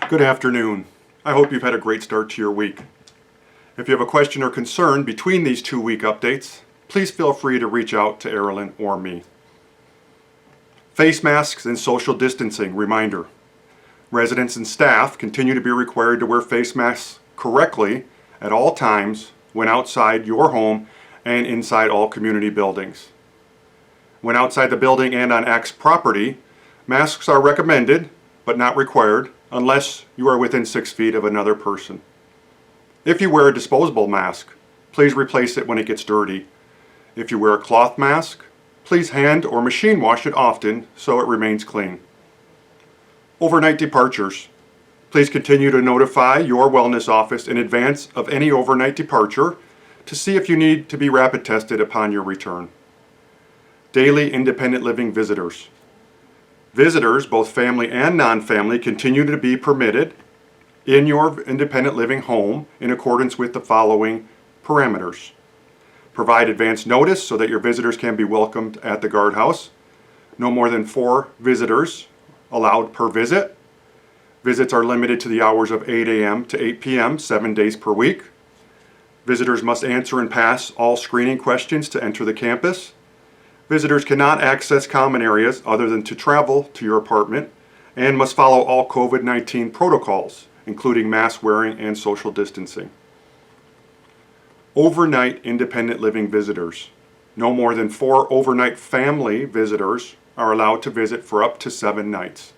Good afternoon. I hope you've had a great start to your week. If you have a question or concern between these 2-week updates, please feel free to reach out to Erilyn or me. Face masks and social distancing reminder. Residents and staff continue to be required to wear face masks correctly at all times when outside your home and inside all community buildings. When outside the building and on ACT's property, masks are recommended but not required unless you are within 6 feet of another person. If you wear a disposable mask, please replace it when it gets dirty. If you wear a cloth mask, please hand or machine wash it often so it remains clean. Overnight departures. Please continue to notify your wellness office in advance of any overnight departure to see if you need to be rapid tested upon your return. Daily independent living visitors. Visitors, both family and non-family, continue to be permitted in your independent living home in accordance with the following parameters. Provide advance notice so that your visitors can be welcomed at the guardhouse. No more than 4 visitors allowed per visit. Visits are limited to the hours of 8 a.m. to 8 p.m. 7 days per week. Visitors must answer and pass all screening questions to enter the campus. Visitors cannot access common areas other than to travel to your apartment and must follow all COVID-19 protocols, including mask wearing and social distancing. Overnight independent living visitors. No more than 4 overnight family visitors are allowed to visit for up to 7 nights.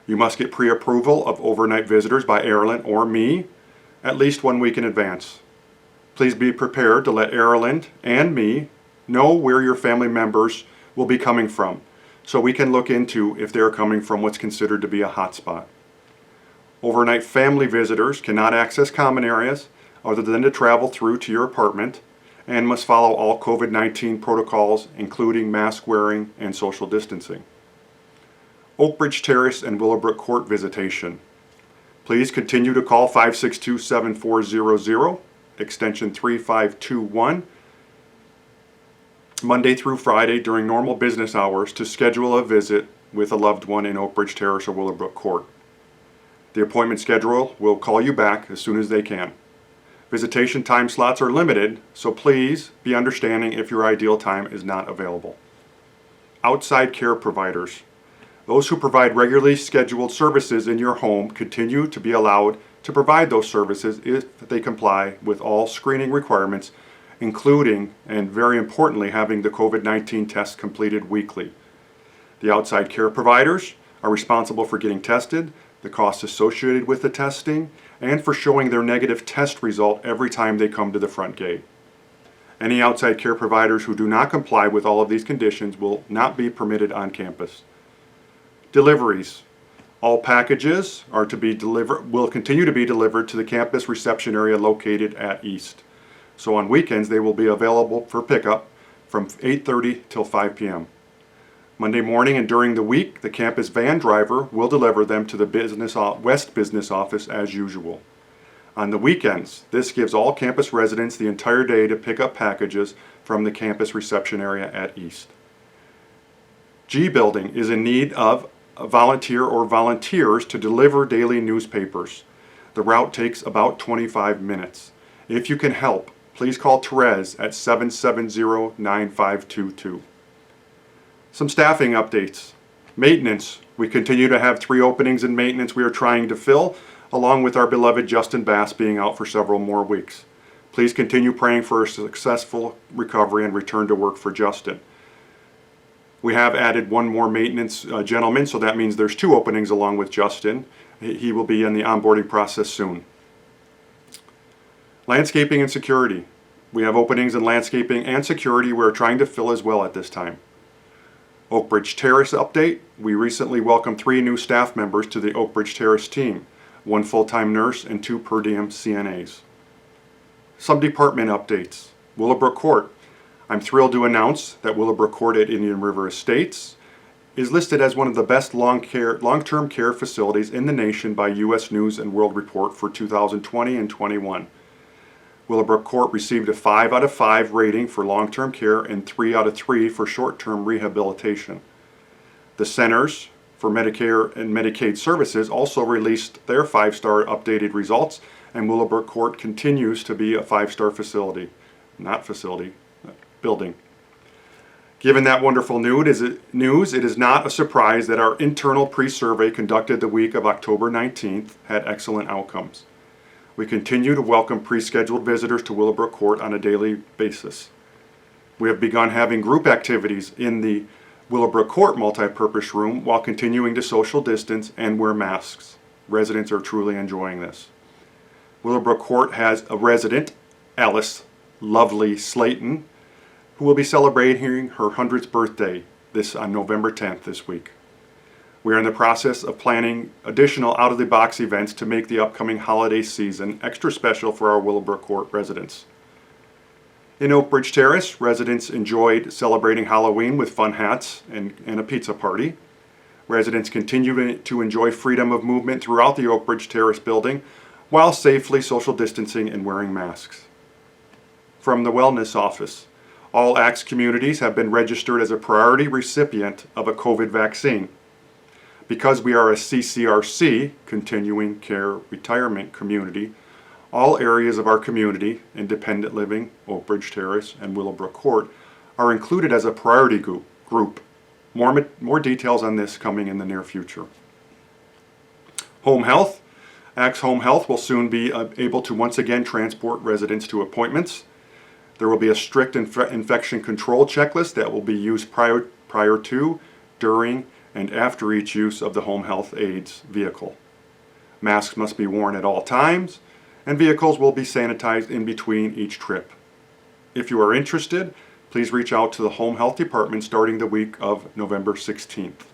You must get pre-approval of overnight visitors by Erilyn or me at least 1 week in advance. Please be prepared to let Erilyn and me know where your family members will be coming from so we can look into if they're coming from what's considered to be a hotspot. Overnight family visitors cannot access common areas other than to travel through to your apartment and must follow all COVID-19 protocols, including mask wearing and social distancing. Oakbridge Terrace and Willowbrook Court visitation. Please continue to call 562-7400, extension 3521, Monday through Friday during normal business hours to schedule a visit with a loved one in Oakbridge Terrace or Willowbrook Court. The appointment scheduler will call you back as soon as they can. Visitation time slots are limited, so please be understanding if your ideal time is not available. Outside care providers. Those who provide regularly scheduled services in your home continue to be allowed to provide those services if they comply with all screening requirements, including, and very importantly, having the COVID-19 test completed weekly. The outside care providers are responsible for getting tested, the costs associated with the testing, and for showing their negative test result every time they come to the front gate. Any outside care providers who do not comply with all of these conditions will not be permitted on campus. Deliveries. All packages are to be will continue to be delivered to the campus reception area located at East. So on weekends they will be available for pickup from 8:30 till 5 p.m. Monday morning and during the week, the campus van driver will deliver them to the West Business Office as usual. On the weekends, this gives all campus residents the entire day to pick up packages from the campus reception area at East. G Building is in need of a volunteer or volunteers to deliver daily newspapers. The route takes about 25 minutes. If you can help, please call Therese at 770-9522. Some staffing updates. Maintenance. We continue to have 3 openings in maintenance we are trying to fill, along with our beloved Justin Bass being out for several more weeks. Please continue praying for a successful recovery and return to work for Justin. We have added 1 more maintenance gentleman, so that means there's 2 openings along with Justin. He will be in the onboarding process soon. Landscaping and security. We have openings in landscaping and security we are trying to fill as well at this time. Oakbridge Terrace update. We recently welcomed 3 new staff members to the Oakbridge Terrace team, 1 full-time nurse and 2 per diem CNAs. Some department updates. Willowbrook Court. I'm thrilled to announce that Willowbrook Court at Indian River Estates is listed as one of the best long-term care facilities in the nation by U.S. News and World Report for 2020 and 21. Willowbrook Court received a 5 out of 5 rating for long-term care and 3 out of 3 for short-term rehabilitation. The centers for Medicare and Medicaid Services also released their 5-star updated results, and Willowbrook Court continues to be a 5-star building. Given that wonderful news, it is not a surprise that our internal pre-survey conducted the week of October 19th had excellent outcomes. We continue to welcome pre-scheduled visitors to Willowbrook Court on a daily basis. We have begun having group activities in the Willowbrook Court multipurpose room while continuing to social distance and wear masks. Residents are truly enjoying this. Willowbrook Court has a resident, Alice Lovely Slayton, who will be celebrating her 100th birthday on November 10th this week. We are in the process of planning additional out-of-the-box events to make the upcoming holiday season extra special for our Willowbrook Court residents. In Oak Bridge Terrace, residents enjoyed celebrating Halloween with fun hats and a pizza party. Residents continue to enjoy freedom of movement throughout the Oak Bridge Terrace building while safely social distancing and wearing masks. From the Wellness Office, all ACTS communities have been registered as a priority recipient of a COVID vaccine. Because we are a CCRC, Continuing Care Retirement Community, all areas of our community, Independent Living, Oak Bridge Terrace, and Willowbrook Court, are included as a priority group. More details on this coming in the near future. Home Health. ACTS Home Health will soon be able to once again transport residents to appointments. There will be a strict infection control checklist that will be used prior to, during, and after each use of the home health aides vehicle. Masks must be worn at all times, and vehicles will be sanitized in between each trip. If you are interested, please reach out to the Home Health Department starting the week of November 16th.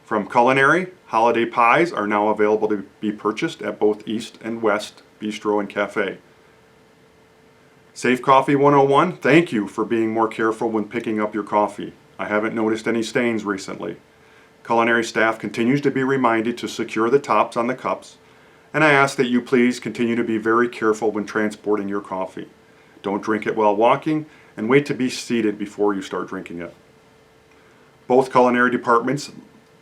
From Culinary, holiday pies are now available to be purchased at both East and West Bistro and Cafe. Safe Coffee 101, thank you for being more careful when picking up your coffee. I haven't noticed any stains recently. Culinary staff continues to be reminded to secure the tops on the cups, and I ask that you please continue to be very careful when transporting your coffee. Don't drink it while walking, and wait to be seated before you start drinking it. Both culinary departments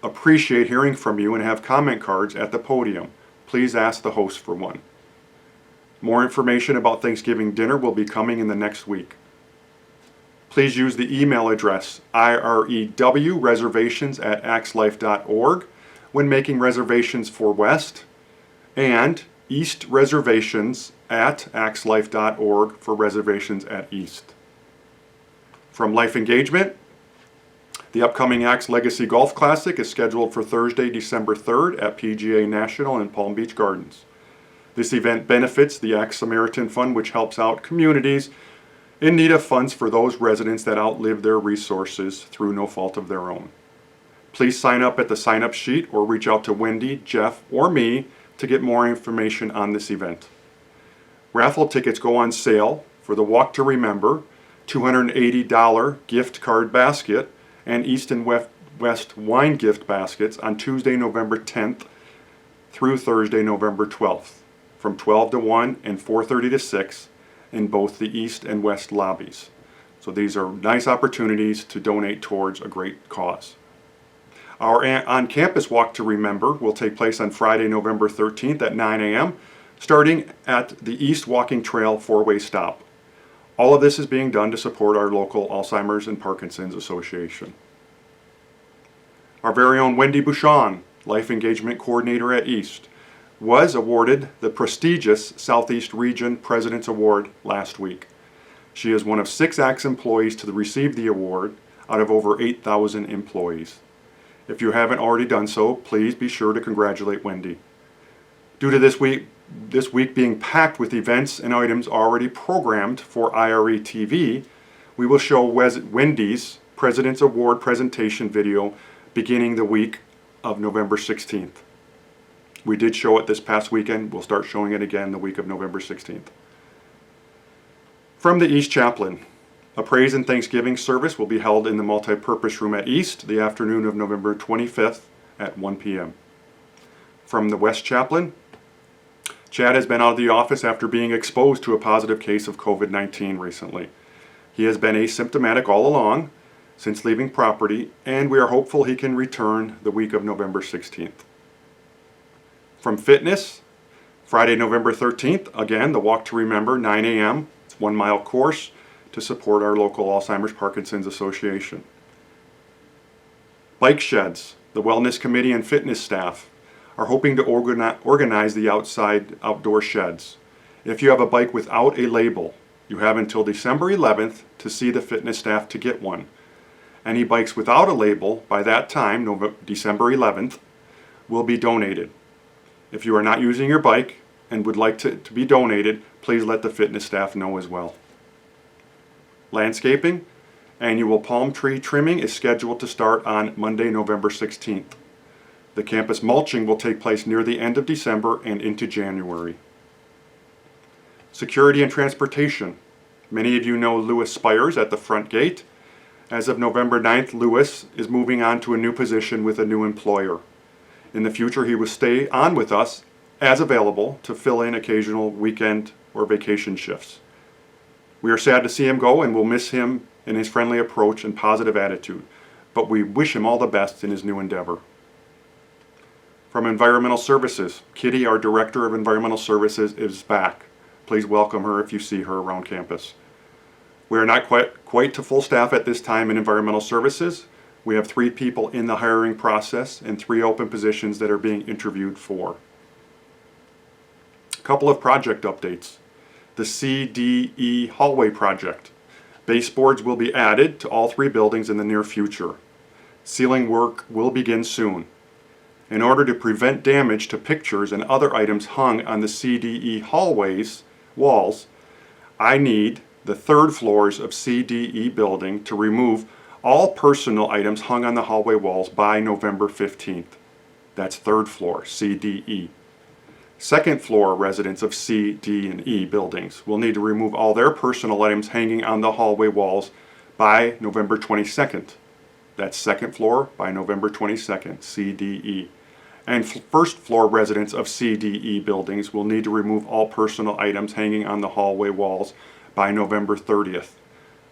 appreciate hearing from you and have comment cards at the podium. Please ask the host for one. More information about Thanksgiving dinner will be coming in the next week. Please use the email address irewreservations@axlife.org when making reservations for West, and East reservations@axlife.org for reservations at East. From Life Engagement, the upcoming ACTS Legacy Golf Classic is scheduled for Thursday, December 3rd at PGA National in Palm Beach Gardens. This event benefits the ACTS Samaritan Fund, which helps out communities in need of funds for those residents that outlive their resources through no fault of their own. Please sign up at the sign-up sheet or reach out to Wendy, Jeff, or me to get more information on this event. Raffle tickets go on sale for the Walk to Remember, $280 gift card basket, and East and West wine gift baskets on Tuesday, November 10th through Thursday, November 12th, from 12 to 1 and 4:30 to 6 in both the East and West lobbies. So these are nice opportunities to donate towards a great cause. Our on-campus Walk to Remember will take place on Friday, November 13th at 9 a.m., starting at the East Walking Trail four-way stop. All of this is being done to support our local Alzheimer's and Parkinson's Association. Our very own Wendy Bouchon, Life Engagement Coordinator at East, was awarded the prestigious Southeast Region President's Award last week. She is one of 6 ACTS employees to receive the award out of over 8,000 employees. If you haven't already done so, please be sure to congratulate Wendy. Due to this week being packed with events and items already programmed for IRE TV, we will show Wendy's President's Award presentation video beginning the week of November 16th. We did show it this past weekend. We'll start showing it again the week of November 16th. From the East Chaplain, a praise and thanksgiving service will be held in the multipurpose room at East the afternoon of November 25th at 1 p.m. From the West Chaplain, Chad has been out of the office after being exposed to a positive case of COVID-19 recently. He has been asymptomatic all along, since leaving property, and we are hopeful he can return the week of November 16th. From fitness, Friday, November 13th, again, the Walk to Remember, 9 a.m. It's a 1-mile course to support our local Alzheimer's Parkinson's Association. Bike sheds, the Wellness Committee and fitness staff are hoping to organize the outdoor sheds. If you have a bike without a label, you have until December 11th to see the fitness staff to get one. Any bikes without a label by that time, December 11th, will be donated. If you are not using your bike and would like to be donated, please let the fitness staff know as well. Landscaping, annual palm tree trimming is scheduled to start on Monday, November 16th. The campus mulching will take place near the end of December and into January. Security and transportation. Many of you know Lewis Spires at the front gate. As of November 9th, Lewis is moving on to a new position with a new employer. In the future, he will stay on with us as available to fill in occasional weekend or vacation shifts. We are sad to see him go and will miss him in his friendly approach and positive attitude, but we wish him all the best in his new endeavor. From Environmental Services, Kitty, our Director of Environmental Services, is back. Please welcome her if you see her around campus. We are not quite to full staff at this time in Environmental Services. We have 3 people in the hiring process and 3 open positions that are being interviewed for. A couple of project updates. The CDE hallway project. Baseboards will be added to all 3 buildings in the near future. Ceiling work will begin soon. In order to prevent damage to pictures and other items hung on the CDE hallways walls, I need the 3rd floors of CDE building to remove all personal items hung on the hallway walls by November 15th. That's 3rd floor, CDE. 2nd floor residents of C, D, and E buildings will need to remove all their personal items hanging on the hallway walls by November 22nd. That's 2nd floor by November 22nd, CDE. And 1st floor residents of CDE buildings will need to remove all personal items hanging on the hallway walls by November 30th.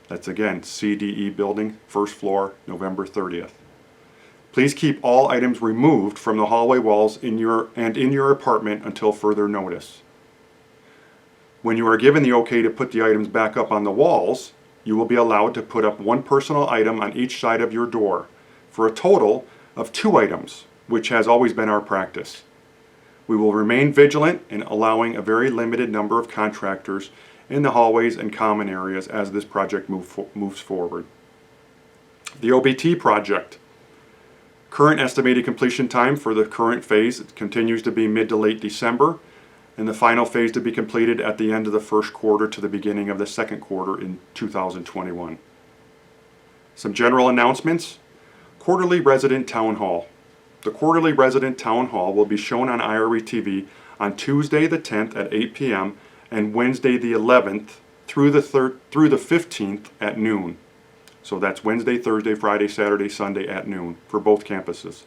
That's again, CDE building, 1st floor, November 30th. Please keep all items removed from the hallway walls in your apartment until further notice. When you are given the okay to put the items back up on the walls, you will be allowed to put up 1 personal item on each side of your door for a total of 2 items, which has always been our practice. We will remain vigilant in allowing a very limited number of contractors in the hallways and common areas as this project moves forward. The OBT project. Current estimated completion time for the current phase continues to be mid to late December, and the final phase to be completed at the end of the 1st quarter to the beginning of the 2nd quarter in 2021. Some general announcements. Quarterly Resident Town Hall. The Quarterly Resident Town Hall will be shown on IRE TV on Tuesday the 10th at 8 p.m. and Wednesday the 11th through the 15th at noon. So that's Wednesday, Thursday, Friday, Saturday, Sunday at noon for both campuses.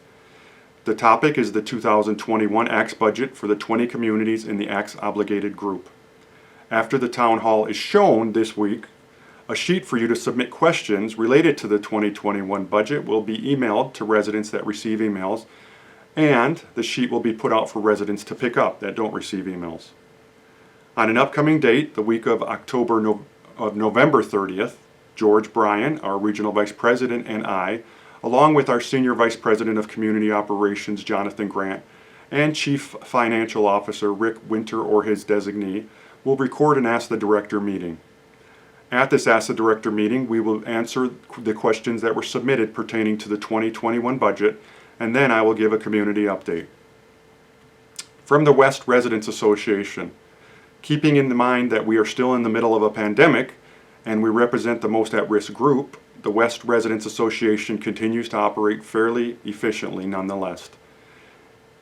The topic is the 2021 ACTS budget for the 20 communities in the ACTS obligated group. After the town hall is shown this week, a sheet for you to submit questions related to the 2021 budget will be emailed to residents that receive emails, and the sheet will be put out for residents to pick up that don't receive emails. On an upcoming date, the week of November 30th, George Bryan, our Regional Vice President, and I, along with our Senior Vice President of Community Operations, Jonathan Grant, and Chief Financial Officer, Rick Winter or his designee, will record an Ask the Director meeting. At this Ask the Director meeting, we will answer the questions that were submitted pertaining to the 2021 budget, and then I will give a community update. From the West Residents Association, keeping in mind that we are still in the middle of a pandemic and we represent the most at-risk group, the West Residents Association continues to operate fairly efficiently nonetheless.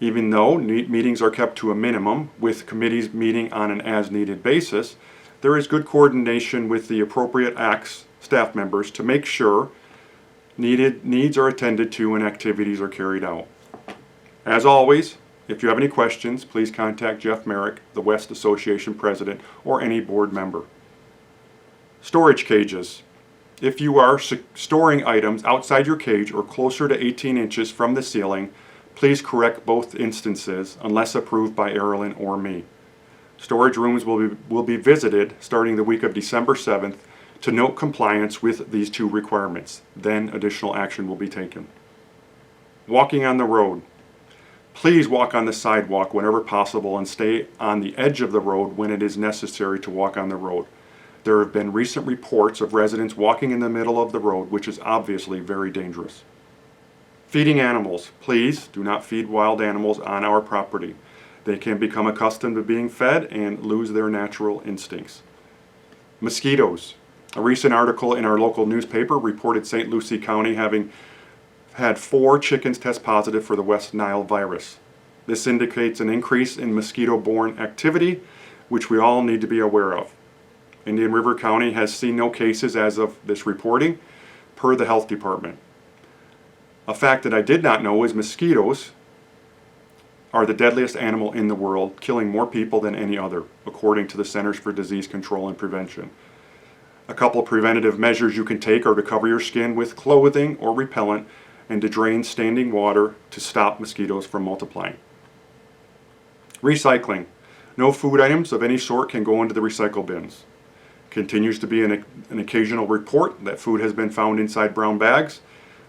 Even though meetings are kept to a minimum, with committees meeting on an as-needed basis, there is good coordination with the appropriate ACTS staff members to make sure needs are attended to and activities are carried out. As always, if you have any questions, please contact Jeff Merrick, the West Association President, or any board member. Storage cages. If you are storing items outside your cage or closer to 18 inches from the ceiling, please correct both instances unless approved by Airlin or me. Storage rooms will be visited starting the week of December 7th to note compliance with these two requirements. Then additional action will be taken. Walking on the road. Please walk on the sidewalk whenever possible and stay on the edge of the road when it is necessary to walk on the road. There have been recent reports of residents walking in the middle of the road, which is obviously very dangerous. Feeding animals. Please do not feed wild animals on our property. They can become accustomed to being fed and lose their natural instincts. Mosquitoes. A recent article in our local newspaper reported St. Lucie County having had 4 chickens test positive for the West Nile virus. This indicates an increase in mosquito-borne activity, which we all need to be aware of. Indian River County has seen no cases as of this reporting, per the health department. A fact that I did not know is mosquitoes are the deadliest animal in the world, killing more people than any other, according to the Centers for Disease Control and Prevention. A couple of preventative measures you can take are to cover your skin with clothing or repellent and to drain standing water to stop mosquitoes from multiplying. Recycling. No food items of any sort can go into the recycle bins. Continues to be an occasional report that food has been found inside brown bags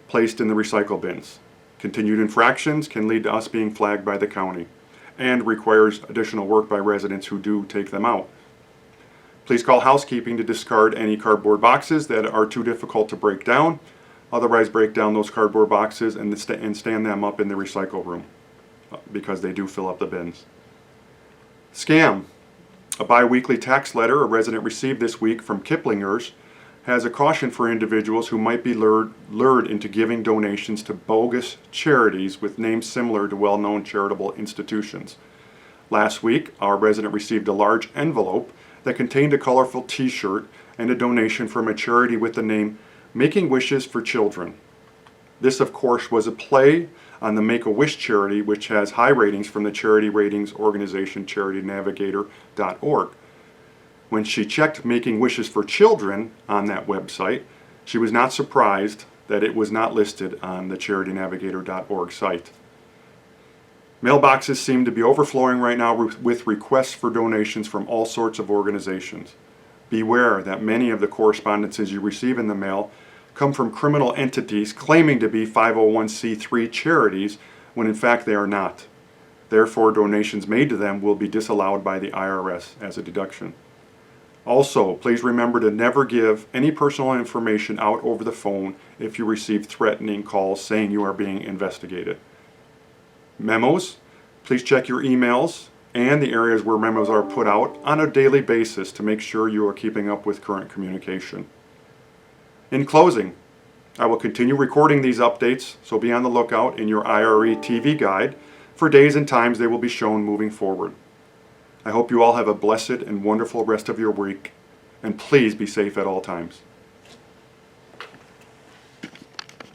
placed in the recycle bins. Continued infractions can lead to us being flagged by the county and requires additional work by residents who do take them out. Please call housekeeping to discard any cardboard boxes that are too difficult to break down. Otherwise, break down those cardboard boxes and stand them up in the recycle room because they do fill up the bins. Scam. A bi-weekly tax letter a resident received this week from Kiplinger's has a caution for individuals who might be lured into giving donations to bogus charities with names similar to well-known charitable institutions. Last week, our resident received a large envelope that contained a colorful t-shirt and a donation from a charity with the name Making Wishes for Children. This, of course, was a play on the Make-A-Wish charity, which has high ratings from the charity ratings organization CharityNavigator.org. When she checked Making Wishes for Children on that website, she was not surprised that it was not listed on the CharityNavigator.org site. Mailboxes seem to be overflowing right now with requests for donations from all sorts of organizations. Beware that many of the correspondences you receive in the mail come from criminal entities claiming to be 501c3 charities when in fact they are not. Therefore, donations made to them will be disallowed by the IRS as a deduction. Also, please remember to never give any personal information out over the phone if you receive threatening calls saying you are being investigated. Memos. Please check your emails and the areas where memos are put out on a daily basis to make sure you are keeping up with current communication. In closing, I will continue recording these updates, so be on the lookout in your IRE TV guide for days and times they will be shown moving forward. I hope you all have a blessed and wonderful rest of your week, and please be safe at all times.